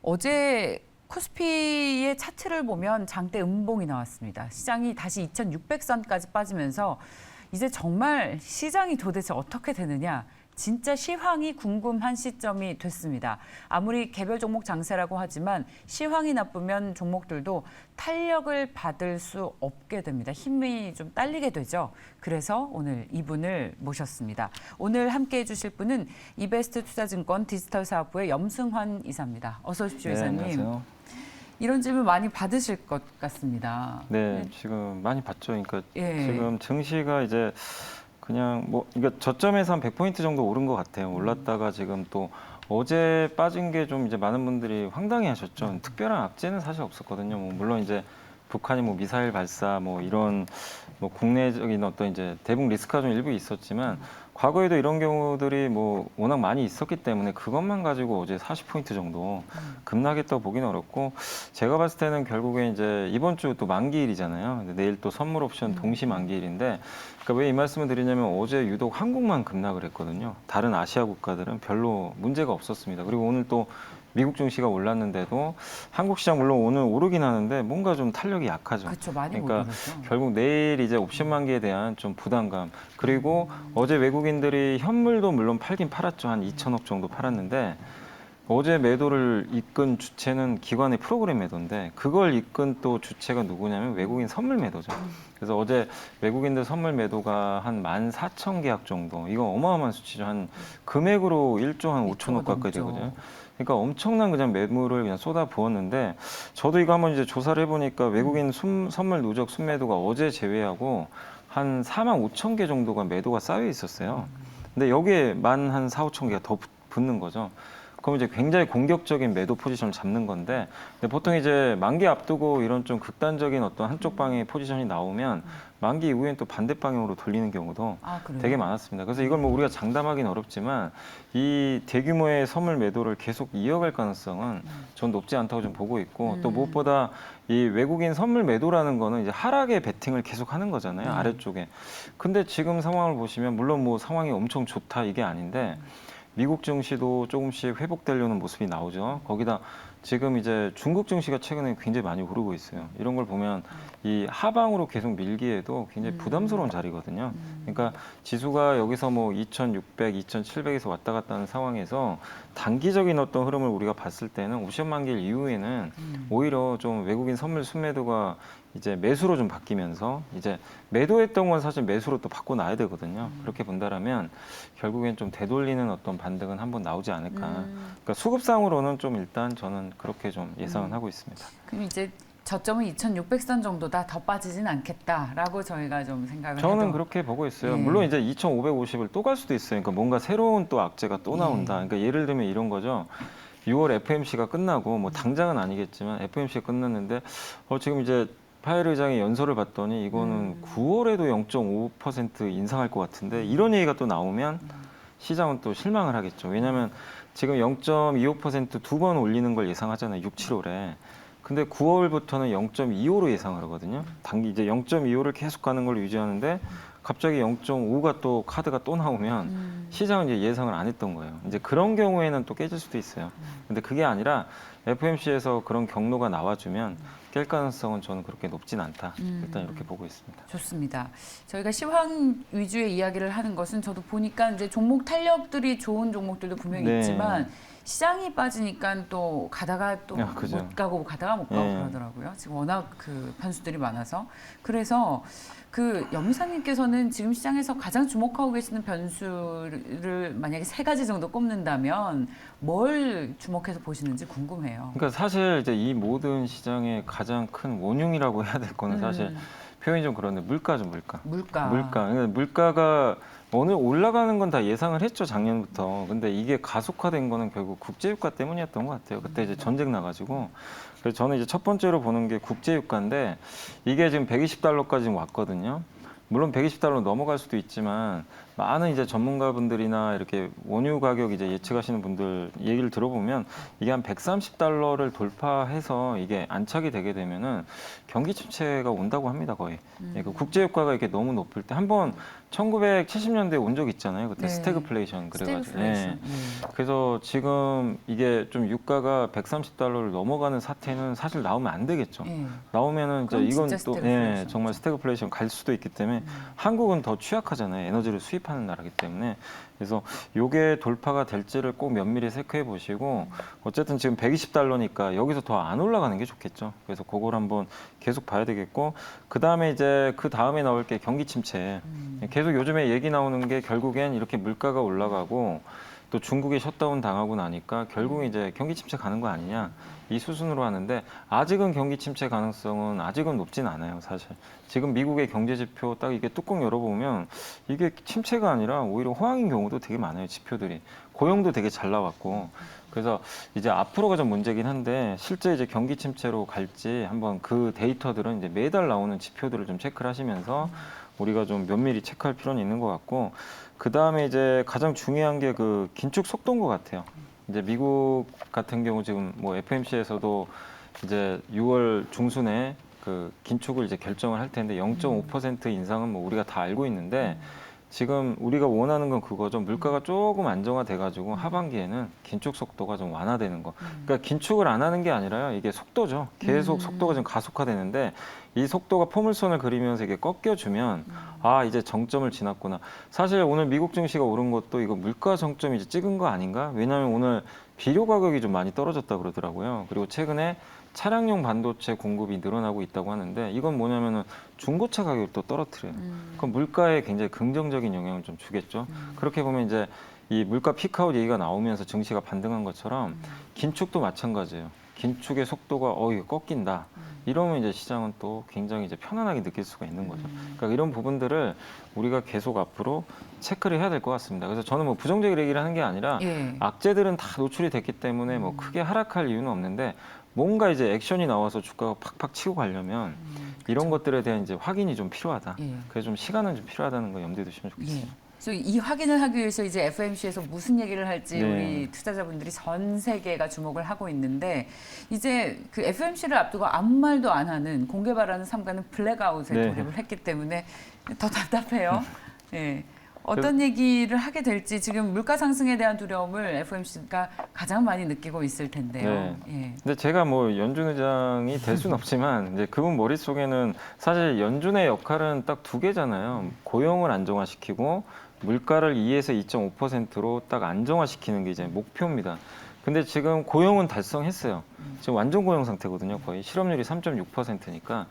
어제 코스피의 차트를 보면 장대 음봉이 나왔습니다. 시장이 다시 2,600선까지 빠지면서 이제 정말 시장이 도대체 어떻게 되느냐, 진짜 시황이 궁금한 시점이 됐습니다. 아무리 개별 종목 장세라고 하지만 시황이 나쁘면 종목들도 탄력을 받을 수 없게 됩니다. 힘이 좀 딸리게 되죠. 그래서 오늘 이분을 모셨습니다. 오늘 함께해 주실 분은 이베스트 투자증권 디지털 사업부의 염승환 이사입니다. 어서 오십시오, 네, 이사님. 안녕하세요. 이런 질문 많이 받으실 것 같습니다. 네, 지금 많이 봤죠. 그러니까 예. 지금 증시가 이제 그냥 뭐 그러니까 저점에서 한 100포인트 정도 오른 것 같아요. 올랐다가 지금 또 어제 빠진 게 좀 이제 많은 분들이 황당해하셨죠. 특별한 악재는 사실 없었거든요. 뭐 물론 이제 북한이 뭐 미사일 발사 뭐 이런 뭐 국내적인 어떤 이제 대북 리스크가 좀 일부 있었지만 과거에도 이런 경우들이 뭐 워낙 많이 있었기 때문에 그것만 가지고 어제 40포인트 정도 급락했다고 보기는 어렵고, 제가 봤을 때는 결국에 이제 이번 주 또 만기일이잖아요. 근데 내일 또 선물 옵션 동시 만기일인데, 그러니까 왜 이 말씀을 드리냐면 어제 유독 한국만 급락을 했거든요. 다른 아시아 국가들은 별로 문제가 없었습니다. 그리고 오늘 또 미국 증시가 올랐는데도 한국 시장 물론 오늘 오르긴 하는데 뭔가 좀 탄력이 약하죠. 그렇죠. 많이 못 그러니까 오르죠. 결국 내일 이제 옵션 만기에 대한 좀 부담감, 그리고 어제 외국인들이 현물도 물론 팔긴 팔았죠. 한 2천억 정도 팔았는데 어제 매도를 이끈 주체는 기관의 프로그램 매도인데, 그걸 이끈 또 주체가 누구냐면 외국인 선물 매도죠. 그래서 어제 외국인들 선물 매도가 한 14,000계약 정도, 이거 어마어마한 수치죠. 한 금액으로 1조 한 5천억 가까이 되거든요. 그러니까 엄청난 그냥 매물을 그냥 쏟아 부었는데, 저도 이거 한번 이제 조사를 해보니까 외국인 선물 누적 순매도가 어제 제외하고 한 45,000개 정도가 매도가 쌓여 있었어요. 근데 여기에 한 4, 5천 개가 더 붙는 거죠. 그럼 이제 굉장히 공격적인 매도 포지션을 잡는 건데, 근데 보통 이제 만기 앞두고 이런 좀 극단적인 어떤 한쪽 방향의 포지션이 나오면 만기 이후엔 또 반대 방향으로 돌리는 경우도 되게 많았습니다. 그래서 이걸 뭐 우리가 장담하기는 어렵지만 이 대규모의 선물 매도를 계속 이어갈 가능성은 전 높지 않다고 좀 보고 있고, 또 무엇보다 이 외국인 선물 매도라는 거는 이제 하락의 베팅을 계속 하는 거잖아요. 아래쪽에. 근데 지금 상황을 보시면 물론 뭐 상황이 엄청 좋다 이게 아닌데, 미국 증시도 조금씩 회복되려는 모습이 나오죠. 거기다 지금 이제 중국 증시가 최근에 굉장히 많이 오르고 있어요. 이런 걸 보면 이 하방으로 계속 밀기에도 굉장히 부담스러운 자리거든요. 그러니까 지수가 여기서 뭐 2,600, 2,700에서 왔다 갔다 하는 상황에서 단기적인 어떤 흐름을 우리가 봤을 때는 옵션 만기일 이후에는 오히려 좀 외국인 선물 순매도가 이제 매수로 좀 바뀌면서 이제 매도했던 건 사실 매수로 또 바꿔 놔야 되거든요. 그렇게 본다라면 결국엔 좀 되돌리는 어떤 반등은 한번 나오지 않을까. 그러니까 수급상으로는 좀 일단 저는 그렇게 좀 예상은 하고 있습니다. 그럼 이제 저점은 2,600선 정도다, 더 빠지진 않겠다라고 저희가 좀 생각을 저는 해도. 그렇게 보고 있어요. 예. 물론 이제 2,550을 또 갈 수도 있어요. 그러니까 뭔가 새로운 또 악재가 또 나온다. 그러니까 예를 들면 이런 거죠. 6월 FMC가 끝나고 뭐 당장은 아니겠지만 FMC가 끝났는데 지금 이제 파웰 의장의 연설을 봤더니 이거는 9월에도 0.5% 인상할 것 같은데, 이런 얘기가 또 나오면 시장은 또 실망을 하겠죠. 왜냐하면 지금 0.25% 두 번 올리는 걸 예상하잖아요. 6, 7월에. 근데 9월부터는 0.25로 예상을 하거든요. 단기 이제 0.25를 계속 가는 걸 유지하는데 갑자기 0.5가 또 카드가 또 나오면 시장은 이제 예상을 안 했던 거예요. 이제 그런 경우에는 또 깨질 수도 있어요. 근데 그게 아니라 FMC에서 그런 경로가 나와주면 깰 가능성은 저는 그렇게 높진 않다. 일단 이렇게 보고 있습니다. 좋습니다. 저희가 시황 위주의 이야기를 하는 것은 저도 보니까 이제 종목 탄력들이 좋은 종목들도 분명히 네. 있지만 시장이 빠지니까 또 가다가 또 그죠. 못 가고 가다가 못 가고 네. 그러더라고요. 지금 워낙 그 변수들이 많아서. 그래서 그 염이사님께서는 지금 시장에서 가장 주목하고 계시는 변수를 만약에 3가지 정도 꼽는다면 뭘 주목해서 보시는지 궁금해요. 그러니까 사실 이제 이 모든 시장의 가장 큰 원흉이라고 해야 될 거는 사실 표현이 좀 그런데 물가죠, 물가. 물가. 그러니까 물가가 오늘 올라가는 건 다 예상을 했죠, 작년부터. 근데 이게 가속화된 거는 결국 국제유가 때문이었던 것 같아요. 그때 이제 전쟁 나가지고. 그래서 저는 이제 첫 번째로 보는 게 국제유가인데, 이게 지금 120달러까지 왔거든요. 물론 120달러 넘어갈 수도 있지만 많은 이제 전문가분들이나 이렇게 원유 가격 이제 예측하시는 분들 얘기를 들어보면 이게 한 130달러를 돌파해서 이게 안착이 되게 되면은 경기 침체가 온다고 합니다, 거의. 예, 그 국제 유가가 이렇게 너무 높을 때 한번 1970년대에 온 적 있잖아요. 그때 네. 스태그플레이션 그래가지고. 스태그플레이션. 예. 그래서 지금 이게 좀 유가가 130달러를 넘어가는 사태는 사실 나오면 안 되겠죠. 예. 나오면은 이제 그럼 이건 진짜 또 스태그플레이션. 정말 스태그플레이션 갈 수도 있기 때문에 한국은 더 취약하잖아요. 에너지를 수입하는 나라기 때문에. 그래서 요게 돌파가 될지를 꼭 면밀히 체크해 보시고 어쨌든 지금 120달러니까 여기서 더 안 올라가는 게 좋겠죠. 그래서 그걸 한번 계속 봐야 되겠고 그다음에 이제 그 다음에 나올 게 경기 침체. 계속 요즘에 얘기 나오는 게 결국엔 이렇게 물가가 올라가고 또 중국이 셧다운 당하고 나니까 결국 이제 경기 침체 가는 거 아니냐 이 수순으로 하는데 아직은 경기 침체 가능성은 아직은 높진 않아요, 사실. 지금 미국의 경제 지표 딱 이게 뚜껑 열어보면 이게 침체가 아니라 오히려 호황인 경우도 되게 많아요, 지표들이. 고용도 되게 잘 나왔고. 그래서 이제 앞으로가 좀 문제긴 한데 실제 이제 경기 침체로 갈지 한번 그 데이터들은 이제 매달 나오는 지표들을 좀 체크를 하시면서 우리가 좀 면밀히 체크할 필요는 있는 것 같고 그 다음에 이제 가장 중요한 게 그 긴축 속도인 것 같아요. 이제 미국 같은 경우 지금 뭐 FMC에서도 이제 6월 중순에 그 긴축을 이제 결정을 할 텐데 0.5% 인상은 뭐 우리가 다 알고 있는데 지금 우리가 원하는 건 그거죠. 물가가 조금 안정화돼 가지고 하반기에는 긴축 속도가 좀 완화되는 거. 그러니까 긴축을 안 하는 게 아니라요. 이게 속도죠. 계속 속도가 좀 가속화되는데 이 속도가 포물선을 그리면서 이게 꺾여주면 아 이제 정점을 지났구나. 사실 오늘 미국 증시가 오른 것도 이거 물가 정점 이제 찍은 거 아닌가? 왜냐하면 오늘 비료 가격이 좀 많이 떨어졌다 그러더라고요. 그리고 최근에 차량용 반도체 공급이 늘어나고 있다고 하는데 이건 뭐냐면은 중고차 가격을 또 떨어뜨려요. 그럼 물가에 굉장히 긍정적인 영향을 좀 주겠죠. 그렇게 보면 이제 이 물가 피크아웃 얘기가 나오면서 증시가 반등한 것처럼 긴축도 마찬가지예요. 긴축의 속도가 이게 꺾인다. 이러면 이제 시장은 또 굉장히 이제 편안하게 느낄 수가 있는 거죠. 그러니까 이런 부분들을 우리가 계속 앞으로 체크를 해야 될 것 같습니다. 그래서 저는 뭐 부정적인 얘기를 하는 게 아니라 예. 악재들은 다 노출이 됐기 때문에 뭐 크게 하락할 이유는 없는데 뭔가 이제 액션이 나와서 주가가 팍팍 치고 가려면 이런 것들에 대한 이제 확인이 좀 필요하다. 예. 그래서 좀 시간은 좀 필요하다는 거 염두에 두시면 좋겠어요. 예. 그래서 이 확인을 하기 위해서 이제 FMC에서 무슨 얘기를 할지 네. 우리 투자자분들이 전 세계가 주목을 하고 있는데 이제 그 FMC를 앞두고 아무 말도 안 하는 공개 발언을 삼가는 블랙아웃에 네. 돌입을 했기 때문에 더 답답해요. 예. 어떤 얘기를 하게 될지 지금 물가 상승에 대한 두려움을 FMC가 가장 많이 느끼고 있을 텐데요. 네. 예. 근데 제가 뭐 연준 의장이 될 수는 없지만 이제 그분 머릿속에는 사실 연준의 역할은 딱 두 개잖아요. 고용을 안정화시키고 물가를 2에서 2.5%로 딱 안정화시키는 게 이제 목표입니다. 근데 지금 고용은 달성했어요. 지금 완전 고용 상태거든요. 거의 실업률이 3.6%니까.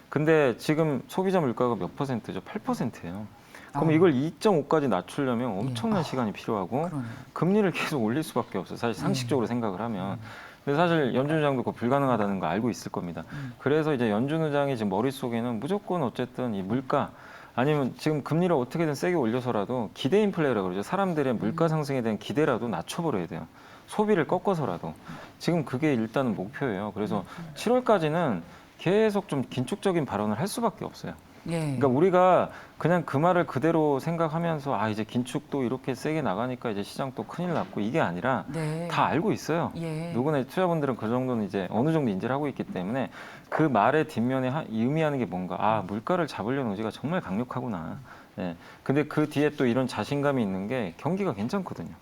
근데 지금 소비자 물가가 몇 퍼센트죠? 8%예요. 그럼 이걸 2.5까지 낮추려면 엄청난 시간이 필요하고 그러네요. 금리를 계속 올릴 수밖에 없어요. 사실 상식적으로 생각을 하면. 근데 사실 연준 의장도 그거 불가능하다는 거 알고 있을 겁니다. 그래서 이제 연준 의장이 지금 머릿속에는 무조건 어쨌든 이 물가 아니면 지금 금리를 어떻게든 세게 올려서라도 기대 인플레라고 그러죠. 사람들의 물가 상승에 대한 기대라도 낮춰버려야 돼요. 소비를 꺾어서라도. 지금 그게 일단은 목표예요. 그래서 7월까지는 계속 좀 긴축적인 발언을 할 수밖에 없어요. 예. 그러니까 우리가 그냥 그 말을 그대로 생각하면서 아 이제 긴축도 이렇게 세게 나가니까 이제 시장 또 큰일 났고 이게 아니라 네. 다 알고 있어요. 예. 누구나 투자분들은 그 정도는 이제 어느 정도 인지를 하고 있기 때문에 그 말의 뒷면에 의미하는 게 뭔가 아 물가를 잡으려는 의지가 정말 강력하구나. 예. 근데 그 뒤에 또 이런 자신감이 있는 게 경기가 괜찮거든요.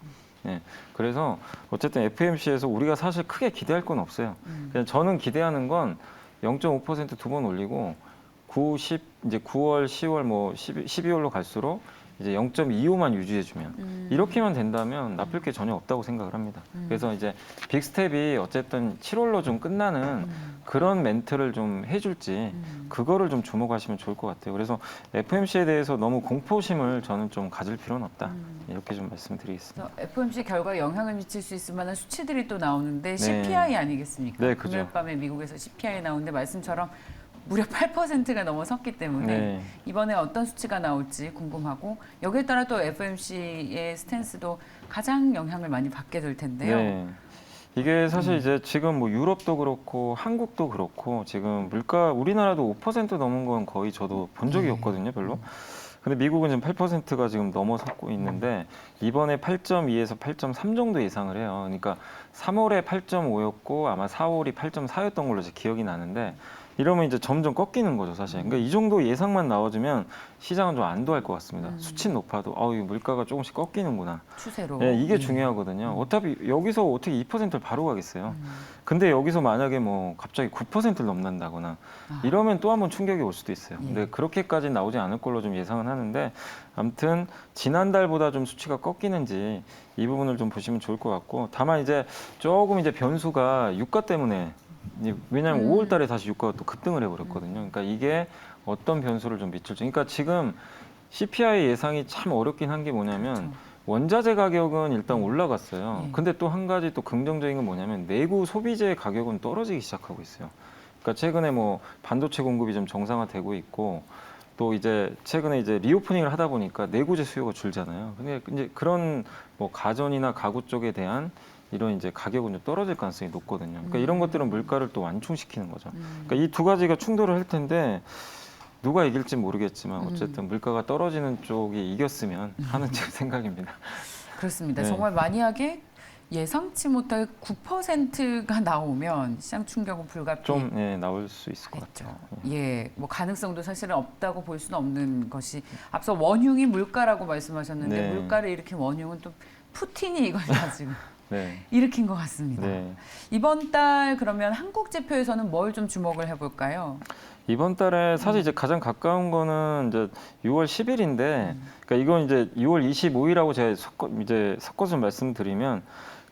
예. 그래서 어쨌든 FMC에서 우리가 사실 크게 기대할 건 없어요. 그냥 저는 기대하는 건 0.5% 두 번 올리고 이제 9월, 10월, 뭐 12월로 갈수록 이제 0.25만 유지해주면 이렇게만 된다면 나쁠 게 전혀 없다고 생각을 합니다. 그래서 이제 빅스텝이 어쨌든 7월로 좀 끝나는 그런 멘트를 좀 해줄지 그거를 좀 주목하시면 좋을 것 같아요. 그래서 FMC에 대해서 너무 공포심을 저는 좀 가질 필요는 없다. 이렇게 좀 말씀드리겠습니다. 그래서 FMC 결과에 영향을 미칠 수 있을 만한 수치들이 또 나오는데 네. CPI 아니겠습니까? 네, 그죠. 금요일 밤에 미국에서 CPI 나오는데 말씀처럼 무려 8%가 넘어섰기 때문에 네. 이번에 어떤 수치가 나올지 궁금하고 여기에 따라 또 FMC의 스탠스도 가장 영향을 많이 받게 될 텐데요. 네. 이게 사실 이제 지금 뭐 유럽도 그렇고 한국도 그렇고 지금 물가 우리나라도 5% 넘은 건 거의 저도 본 적이 없거든요, 별로. 근데 미국은 지금 8%가 지금 넘어섰고 있는데 이번에 8.2에서 8.3 정도 예상을 해요. 그러니까 3월에 8.5였고 아마 4월이 8.4였던 걸로 제 기억이 나는데 이러면 이제 점점 꺾이는 거죠, 사실. 그러니까 이 정도 예상만 나와주면 시장은 좀 안도할 것 같습니다. 수치 높아도 이 물가가 조금씩 꺾이는구나. 추세로. 예, 이게 중요하거든요. 어차피 여기서 어떻게 2%를 바로 가겠어요. 근데 여기서 만약에 뭐 갑자기 9%를 넘는다거나 이러면 또 한 번 충격이 올 수도 있어요. 예. 근데 그렇게까지 나오지 않을 걸로 좀 예상은 하는데 아무튼 지난달보다 좀 수치가 꺾이는지 이 부분을 좀 보시면 좋을 것 같고 다만 이제 조금 이제 변수가 유가 때문에 왜냐하면 5월 달에 다시 유가가 또 급등을 해버렸거든요. 그러니까 이게 어떤 변수를 좀 미칠지. 그러니까 지금 CPI 예상이 참 어렵긴 한 게 뭐냐면 그렇죠. 원자재 가격은 일단 올라갔어요. 예. 근데 또 한 가지 또 긍정적인 건 뭐냐면 내구 소비재 가격은 떨어지기 시작하고 있어요. 그러니까 최근에 뭐 반도체 공급이 좀 정상화되고 있고 또 이제 최근에 이제 리오프닝을 하다 보니까 내구재 수요가 줄잖아요. 근데 이제 그런 뭐 가전이나 가구 쪽에 대한 이런 이제 가격은 좀 떨어질 가능성이 높거든요. 그러니까 이런 것들은 물가를 또 완충시키는 거죠. 그러니까 이 두 가지가 충돌을 할 텐데 누가 이길지 모르겠지만 어쨌든 물가가 떨어지는 쪽이 이겼으면 하는 제 생각입니다. 그렇습니다. 네. 정말 만약에 예상치 못할 9%가 나오면 시장 충격은 불가피. 좀 나올 수 있을 것 했죠. 같아요. 예, 뭐 가능성도 사실은 없다고 볼 수는 없는 것이 앞서 원흉이 물가라고 말씀하셨는데 네. 물가를 일으킨 원흉은 또 푸틴이 이걸 가지고 네. 일으킨 것 같습니다. 네. 이번 달 그러면 한국 지표에서는 뭘 좀 주목을 해볼까요? 이번 달에 사실 이제 가장 가까운 거는 이제 6월 10일인데, 그러니까 이건 이제 6월 25일하고 제가 섞어서 말씀드리면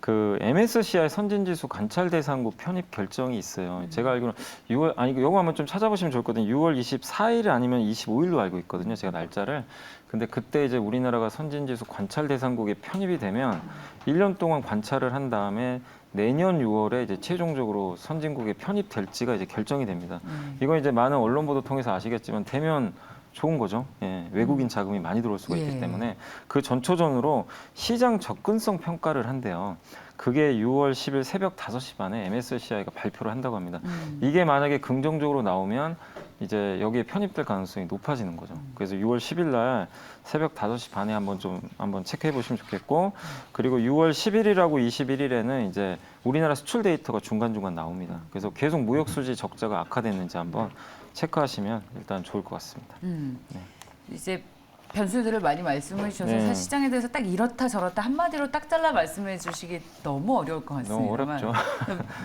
그 MSCI 선진지수 관찰 대상국 편입 결정이 있어요. 제가 알기로는 6월 이거 한번 좀 찾아보시면 좋을 것 같아요. 6월 24일 아니면 25일로 알고 있거든요. 제가 날짜를. 근데 그때 이제 우리나라가 선진지수 관찰 대상국에 편입이 되면 1년 동안 관찰을 한 다음에 내년 6월에 이제 최종적으로 선진국에 편입될지가 이제 결정이 됩니다. 이건 이제 많은 언론 보도 통해서 아시겠지만 되면 좋은 거죠. 예, 외국인 자금이 많이 들어올 수가 있기 예. 때문에 그 전초전으로 시장 접근성 평가를 한대요. 그게 6월 10일 새벽 5시 반에 MSCI가 발표를 한다고 합니다. 이게 만약에 긍정적으로 나오면 이제 여기에 편입될 가능성이 높아지는 거죠. 그래서 6월 10일 날 새벽 5시 반에 한번 체크해 보시면 좋겠고, 그리고 6월 11일하고 21일에는 이제 우리나라 수출 데이터가 중간중간 나옵니다. 그래서 계속 무역 수지 적자가 악화됐는지 한번 체크하시면 일단 좋을 것 같습니다. 이제 변수들을 많이 말씀해 주셔서 네. 사실 시장에 대해서 딱 이렇다 저렇다 한마디로 딱 잘라 말씀해 주시기 너무 어려울 것 같습니다. 너무 어렵죠.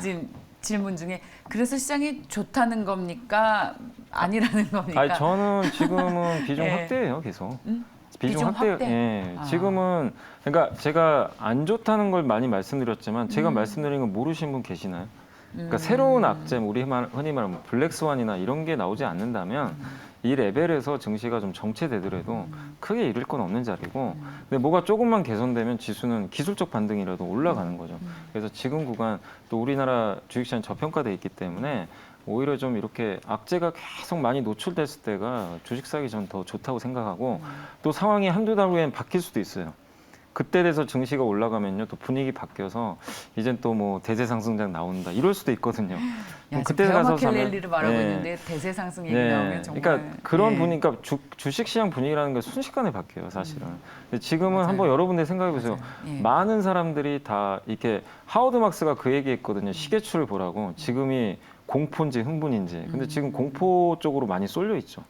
지금 질문 중에 그래서 시장이 좋다는 겁니까? 아니라는 겁니까? 아니 저는 지금은 비중 예. 확대예요, 계속. 비중 확대? 예. 아. 지금은 그러니까 제가 안 좋다는 걸 많이 말씀드렸지만 제가 말씀드린 건 모르신 분 계시나요? 그러니까 새로운 악재, 우리 흔히 말하면 블랙스완이나 이런 게 나오지 않는다면 이 레벨에서 증시가 좀 정체되더라도 크게 잃을 건 없는 자리고, 근데 뭐가 조금만 개선되면 지수는 기술적 반등이라도 올라가는 거죠. 그래서 지금 구간 또 우리나라 주식시장이 저평가돼 있기 때문에 오히려 좀 이렇게 악재가 계속 많이 노출됐을 때가 주식 사기 전 더 좋다고 생각하고, 또 상황이 한두 달 후엔 바뀔 수도 있어요. 그때 돼서 증시가 올라가면요, 또 분위기 바뀌어서 이젠 또 뭐 대세 상승장 나온다 이럴 수도 있거든요. 야, 그때 베어 가서 마켈렐리를 말하고 예. 있는데 대세 상승 얘기 나오면 정말 그러니까 그런 예. 분위기, 그러니까 주식시장 분위기라는 게 순식간에 바뀌어요, 사실은. 근데 지금은 맞아요. 한번 여러분들 생각해 보세요. 맞아요. 예. 많은 사람들이 다 이렇게 하워드 막스가 그 얘기했거든요. 시계추를 보라고. 지금이 공포인지 흥분인지. 근데 지금 공포 쪽으로 많이 쏠려 있죠.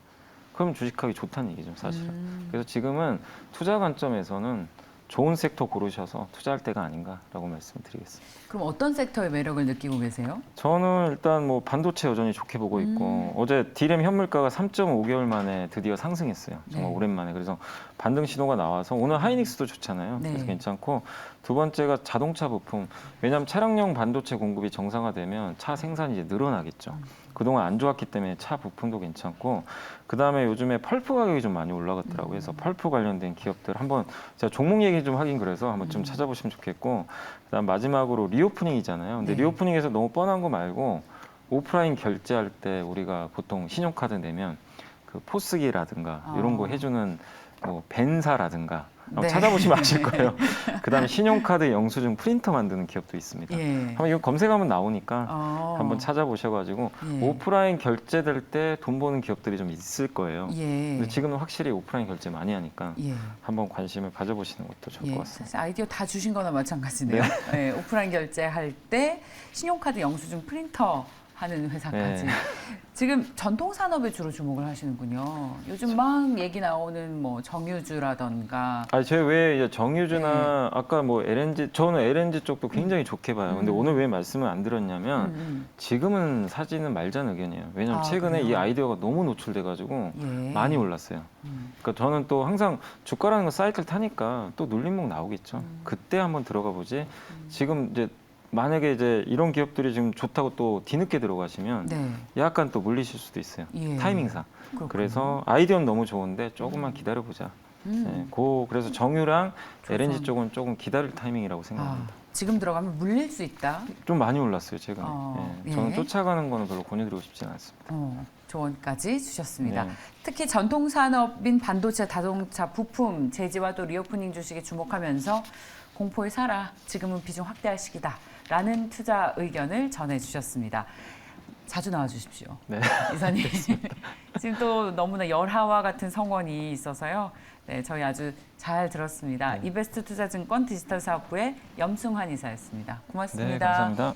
그럼 주식하기 좋다는 얘기죠, 사실은. 그래서 지금은 투자 관점에서는 좋은 섹터 고르셔서 투자할 때가 아닌가라고 말씀드리겠습니다. 그럼 어떤 섹터의 매력을 느끼고 계세요? 저는 일단 뭐 반도체 여전히 좋게 보고 있고, 어제 디램 현물가가 3.5개월 만에 드디어 상승했어요. 정말 네. 오랜만에. 그래서 반등 신호가 나와서 오늘 하이닉스도 좋잖아요. 네. 그래서 괜찮고, 두 번째가 자동차 부품. 왜냐하면 차량용 반도체 공급이 정상화되면 차 생산이 이제 늘어나겠죠. 그동안 안 좋았기 때문에 차 부품도 괜찮고, 그 다음에 요즘에 펄프 가격이 좀 많이 올라갔더라고요. 그래서 펄프 관련된 기업들 한번 제가 종목 얘기 좀 하긴 그래서 한번 좀 찾아보시면 좋겠고, 그다음 마지막으로 리오프닝이잖아요. 근데 네. 리오프닝에서 너무 뻔한 거 말고 오프라인 결제할 때 우리가 보통 신용카드 내면 그 포스기라든가 이런 거 해주는 뭐 벤사라든가 한번 네. 찾아보시면 아실 거예요. 그다음에 신용카드 영수증 프린터 만드는 기업도 있습니다. 예. 한번 이거 검색하면 나오니까 한번 찾아보셔가지고 예. 오프라인 결제될 때 돈 버는 기업들이 좀 있을 거예요. 예. 근데 지금은 확실히 오프라인 결제 많이 하니까 예. 한번 관심을 가져보시는 것도 좋을 예, 것 같습니다. 사실 아이디어 다 주신 거나 마찬가지네요. 예, 오프라인 결제할 때 신용카드 영수증 프린터 하는 회사까지. 네. 지금 전통 산업에 주로 주목을 하시는군요. 요즘 막 얘기 나오는 뭐 정유주라던가. 아, 제가 왜 이제 정유주나 네. 아까 뭐 LNG, 저는 LNG 쪽도 굉장히 좋게 봐요. 근데 오늘 왜 말씀을 안 드렸냐면 지금은 사지는 말자는 의견이에요. 왜냐면 아, 최근에 그래요? 이 아이디어가 너무 노출돼가지고 예. 많이 올랐어요. 그러니까 저는 또 항상 주가라는 거 사이클 타니까 또 눌림목 나오겠죠. 그때 한번 들어가 보지. 지금 이제 만약에 이제 이런 기업들이 지금 좋다고 또 뒤늦게 들어가시면 네. 약간 또 물리실 수도 있어요. 예. 타이밍상. 그렇군요. 그래서 아이디어는 너무 좋은데 조금만 기다려보자. 네, 그래서 정유랑 LNG 쪽은 조금 기다릴 타이밍이라고 생각합니다. 지금 들어가면 물릴 수 있다. 좀 많이 올랐어요, 최근에. 예. 저는 쫓아가는 거는 별로 권유드리고 싶지는 않습니다. 조언까지 주셨습니다. 네. 특히 전통산업인 반도체, 자동차, 부품, 제지와 또 리오프닝 주식에 주목하면서 공포에 살아 지금은 비중 확대할 시기다라는 투자 의견을 전해주셨습니다. 자주 나와주십시오. 네. 이사님. 지금 또 너무나 열화와 같은 성원이 있어서요. 네, 저희 아주 잘 들었습니다. 이베스트 투자증권 디지털 사업부의 염승환 이사였습니다. 고맙습니다. 네, 감사합니다.